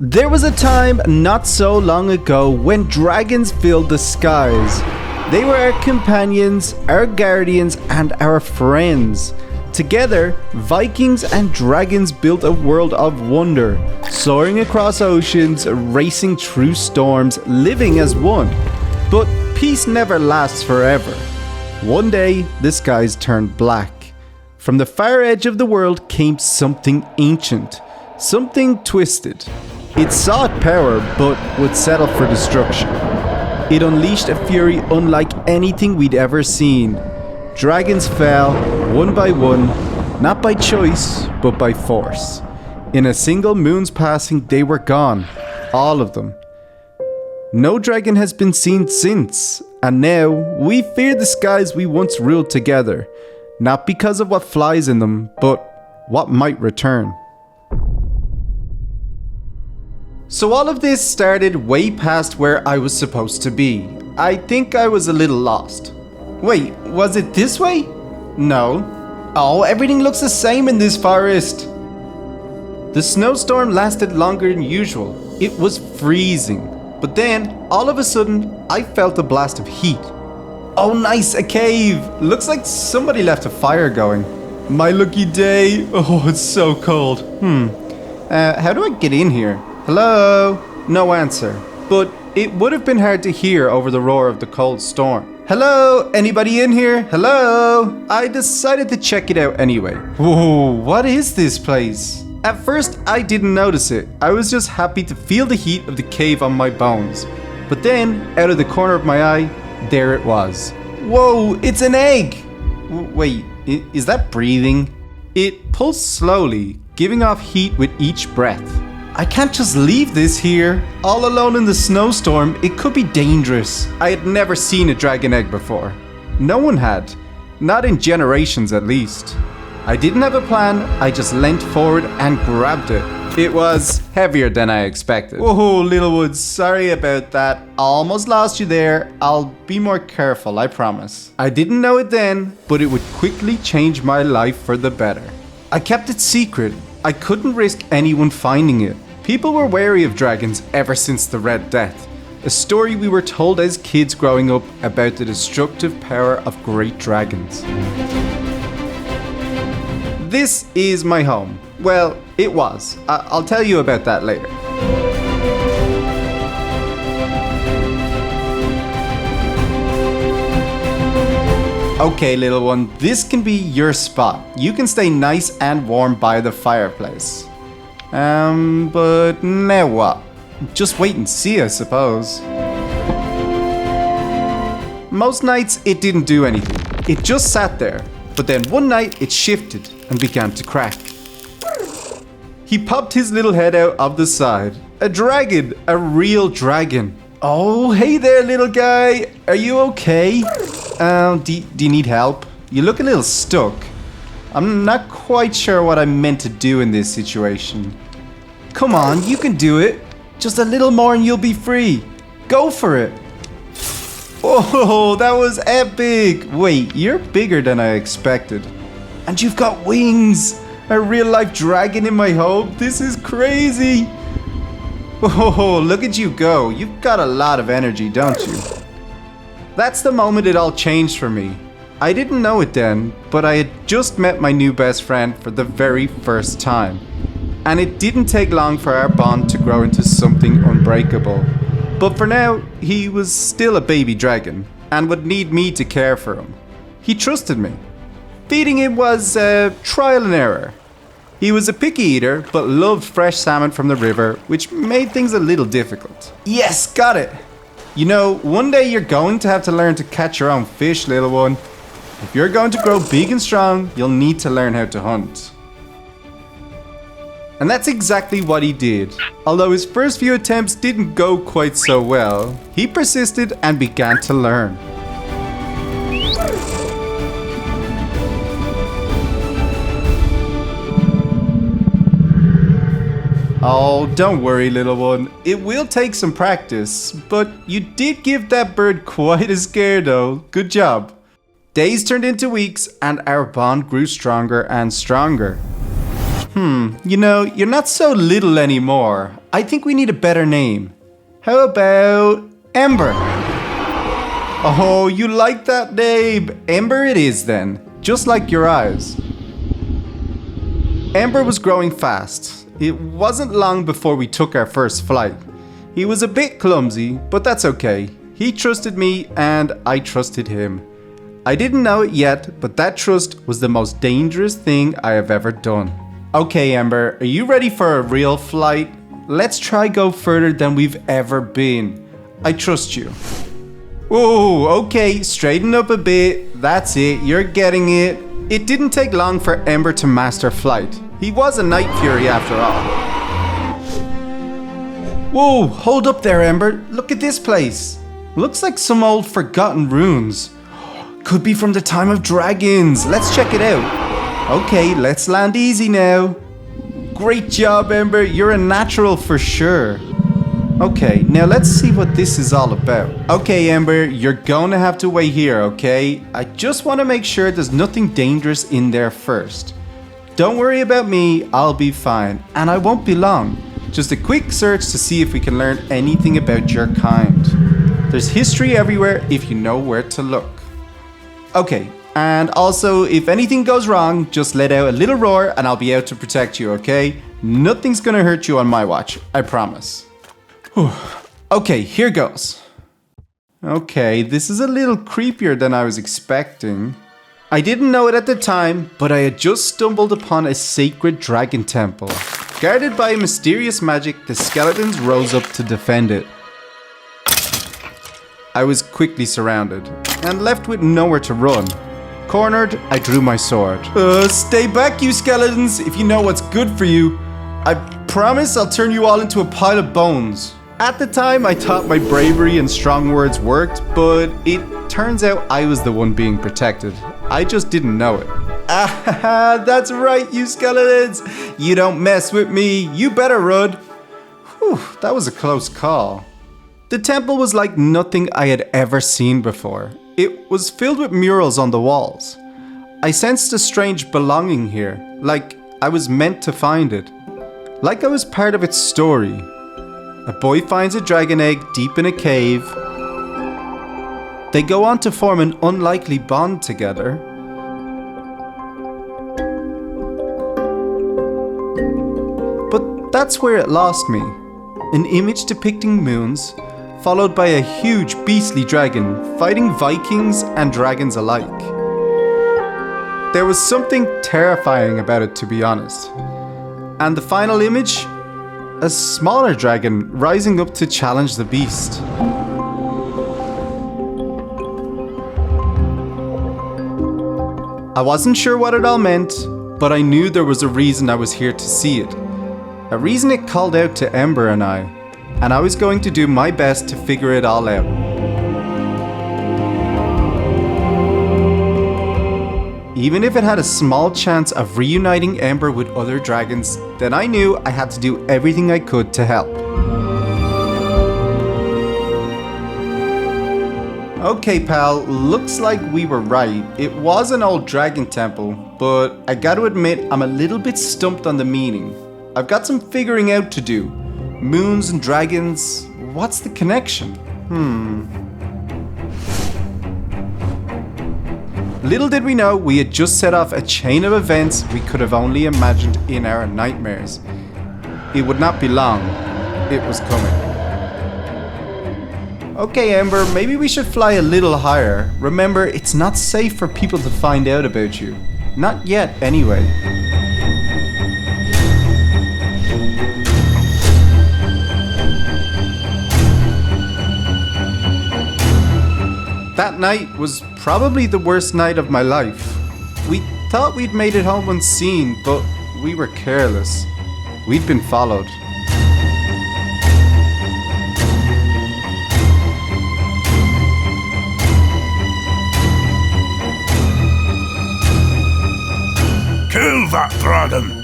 There was a time not so long ago when dragons filled the skies. They were our companions, our guardians, and our friends. Together, Vikings and dragons built a world of wonder, soaring across oceans, racing through storms, living as one. But peace never lasts forever. One day, the skies turned black. From the far edge of the world came something ancient, something twisted. It sought power, but would settle for destruction. It unleashed a fury unlike anything we'd ever seen. Dragons fell, one by one, not by choice, but by force. In a single moon's passing, they were gone. All of them. No dragon has been seen since, and now we fear the skies we once ruled together. Not because of what flies in them, but what might return. So all of this started way past where I was supposed to be. I think I was a little lost. Wait, was it this way? No. Oh, everything looks the same in this forest. The snowstorm lasted longer than usual. It was freezing. But then, all of a sudden, I felt a blast of heat. Oh nice, a cave! Looks like somebody left a fire going. My lucky day. Oh, it's so cold. How do I get in here? Hello? No answer. But it would have been hard to hear over the roar of the cold storm. Hello? Anybody in here? Hello? I decided to check it out anyway. Whoa, what is this place? At first, I didn't notice it. I was just happy to feel the heat of the cave on my bones. But then, out of the corner of my eye, there it was. Whoa, it's an egg! Wait, is that breathing? It pulls slowly, giving off heat with each breath. I can't just leave this here. All alone in the snowstorm, it could be dangerous. I had never seen a dragon egg before. No one had. Not in generations at least. I didn't have a plan, I just leant forward and grabbed it. It was heavier than I expected. Whoa, Littlewood, sorry about that. Almost lost you there. I'll be more careful, I promise. I didn't know it then, but it would quickly change my life for the better. I kept it secret. I couldn't risk anyone finding it. People were wary of dragons ever since the Red Death, a story we were told as kids growing up about the destructive power of great dragons. This is my home. Well, it was. I'll tell you about that later. Okay, little one, this can be your spot. You can stay nice and warm by the fireplace. But now what? Just wait and see, I suppose. Most nights, it didn't do anything. It just sat there. But then one night, it shifted and began to crack. He popped his little head out of the side. A dragon, a real dragon. Oh, hey there, little guy. Are you okay? Do you need help? You look a little stuck. I'm not quite sure what I'm meant to do in this situation. Come on, you can do it. Just a little more and you'll be free. Go for it. Oh, that was epic. Wait, you're bigger than I expected. And you've got wings. A real life dragon in my home. This is crazy. Oh, look at you go. You've got a lot of energy, don't you? That's the moment it all changed for me. I didn't know it then, but I had just met my new best friend for the very first time. And it didn't take long for our bond to grow into something unbreakable. But for now, he was still a baby dragon and would need me to care for him. He trusted me. Feeding him was trial and error. He was a picky eater, but loved fresh salmon from the river, which made things a little difficult. Yes, got it! You know, one day you're going to have to learn to catch your own fish, little one. If you're going to grow big and strong, you'll need to learn how to hunt. And that's exactly what he did. Although his first few attempts didn't go quite so well, he persisted and began to learn. Oh, don't worry, little one. It will take some practice, but you did give that bird quite a scare though. Good job. Days turned into weeks and our bond grew stronger and stronger. You know, you're not so little anymore. I think we need a better name. How about Ember? Oh, you like that name? Ember it is then, just like your eyes. Ember was growing fast. It wasn't long before we took our first flight. He was a bit clumsy, but that's okay. He trusted me and I trusted him. I didn't know it yet, but that trust was the most dangerous thing I have ever done. Okay, Ember, are you ready for a real flight? Let's try go further than we've ever been. I trust you. Whoa, okay, straighten up a bit. That's it, you're getting it. It didn't take long for Ember to master flight. He was a night fury after all. Whoa, hold up there, Ember. Look at this place. Looks like some old forgotten ruins. Could be from the time of dragons. Let's check it out. Okay, let's land easy now. Great job, Ember. You're a natural for sure. Okay, now let's see what this is all about. Okay, Ember, you're gonna have to wait here, okay? I just want to make sure there's nothing dangerous in there first. Don't worry about me, I'll be fine. And I won't be long. Just a quick search to see if we can learn anything about your kind. There's history everywhere if you know where to look. Okay, and also if anything goes wrong, just let out a little roar and I'll be out to protect you, okay? Nothing's gonna hurt you on my watch, I promise. Whew. Okay, here goes. Okay, this is a little creepier than I was expecting. I didn't know it at the time, but I had just stumbled upon a sacred dragon temple. Guarded by mysterious magic, the skeletons rose up to defend it. I was quickly surrounded, and left with nowhere to run. Cornered, I drew my sword. Stay back, you skeletons, if you know what's good for you. I promise I'll turn you all into a pile of bones. At the time, I thought my bravery and strong words worked, but it turns out I was the one being protected. I just didn't know it. Ah, that's right, you skeletons. You don't mess with me. You better run. Whew, that was a close call. The temple was like nothing I had ever seen before. It was filled with murals on the walls. I sensed a strange belonging here, like I was meant to find it. Like I was part of its story. A boy finds a dragon egg deep in a cave. They go on to form an unlikely bond together. But that's where it lost me. An image depicting moons, followed by a huge beastly dragon fighting Vikings and dragons alike. There was something terrifying about it, to be honest. And the final image? A smaller dragon rising up to challenge the beast. I wasn't sure what it all meant, but I knew there was a reason I was here to see it. A reason it called out to Ember and I was going to do my best to figure it all out. Even if it had a small chance of reuniting Ember with other dragons, then I knew I had to do everything I could to help. Okay, pal, looks like we were right. It was an old dragon temple, but I gotta admit I'm a little bit stumped on the meaning. I've got some figuring out to do. Moons and dragons, what's the connection? Little did we know, we had just set off a chain of events we could have only imagined in our nightmares. It would not be long. It was coming. Okay, Ember, maybe we should fly a little higher. Remember, it's not safe for people to find out about you. Not yet, anyway. That night was probably the worst night of my life. We thought we'd made it home unseen, but we were careless. We'd been followed. Kill that dragon!